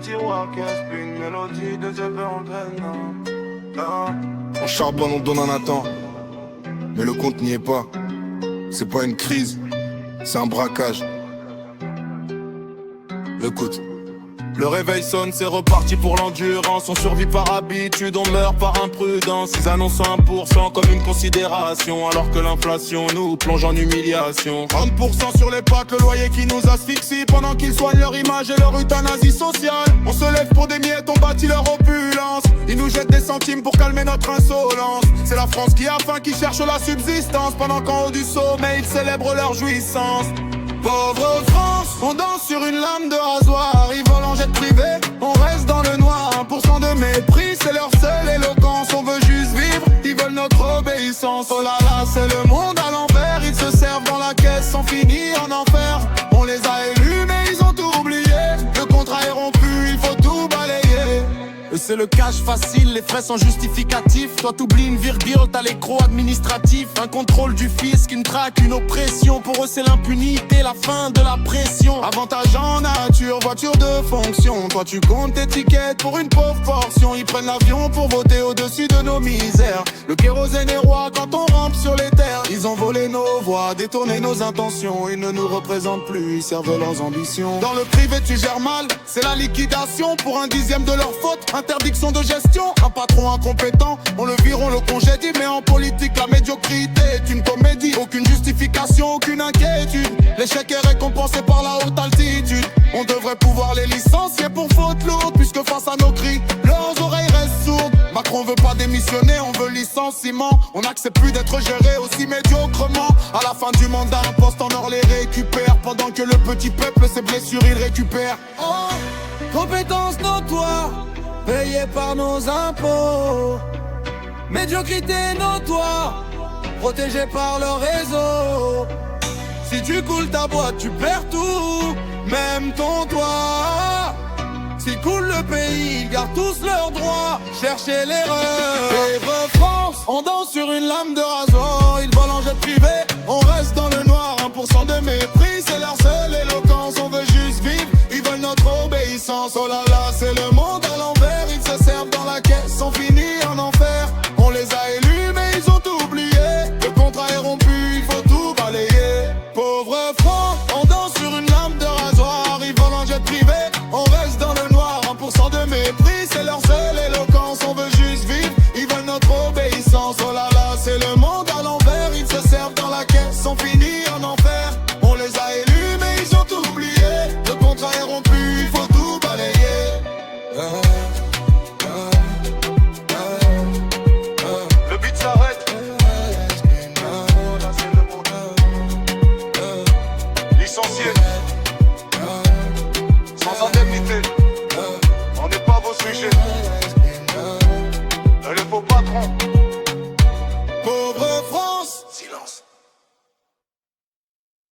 tiroir caisse, puis une mélodie de Zeppelin en peine. On charbonne, on donne un attend. Mais le compte n'y est pas. C'est pas une crise, c'est un braquage. Écoute. Le réveil sonne, c'est reparti pour l'endurance. On survit par habitude, on meurt par imprudence. Ils annoncent 1% comme une considération, alors que l'inflation nous plonge en humiliation. 30% sur les pattes, le loyer qui nous asphyxie, pendant qu'ils soignent leur image et leur euthanasie sociale. On se lève pour des miettes, on bâtit leur opulence. Ils nous jettent des centimes pour calmer notre insolence. C'est la France qui a faim, qui cherche la subsistance, pendant qu'en haut du sommet ils célèbrent leur jouissance. Pauvre France, on danse sur une lame de rasoir. Ils volent en jet privé, on reste dans le noir. 1% de mépris, c'est leur seule éloquence. On veut juste vivre, ils veulent notre obéissance. Oh là là, c'est le monde à l'envers. Ils se servent dans la caisse sans finir en enfer. On les a élus mais ils ont tout oublié. Le contrat est rompu, il faut tout balayer. Et c'est le cash facile, les frais sont justificatifs. Toi t'oublies une virgule, t'as l'écro administratif. Un contrôle du fisc, une traque, une oppression. Pour eux c'est l'impunité, la fin de la pression. Avantage en nature, voiture de fonction. Toi tu comptes tes tickets pour une pauvre portion. Ils prennent l'avion pour voter au-dessus de nos misères. Le kérosène est roi quand on rampe sur les terres. Ils ont volé nos voix, détourné nos intentions. Ils ne nous représentent plus, ils servent leurs ambitions. Dans le privé tu gères mal, c'est la liquidation. Pour un dixième de leur faute, interdiction de gestion. Un patron incompétent, on le vire, on le congédie. Mais en politique la médiocrité est une comédie. Aucune justification, aucune inquiétude. L'échec est récompensé par la haute altitude. On devrait pouvoir les licencier pour faute lourde, puisque face à nos cris, leurs oreilles restent sourdes. Macron veut pas démissionner, on veut licenciement. On n'accepte plus d'être géré aussi médiocrement. À la fin du mandat, un poste en or les récupère, pendant que le petit peuple ses blessures il récupère. Oh, compétence notoire, payée par nos impôts. Médiocrité notoire, protégée par le réseau. Si tu coules ta boîte, tu perds tout, même ton toit. Si coule le pays, ils gardent tous leurs droits. Cherchez l'erreur. Pauvre France, on danse sur une lame de rasoir. Ils volent en jet privé, on reste dans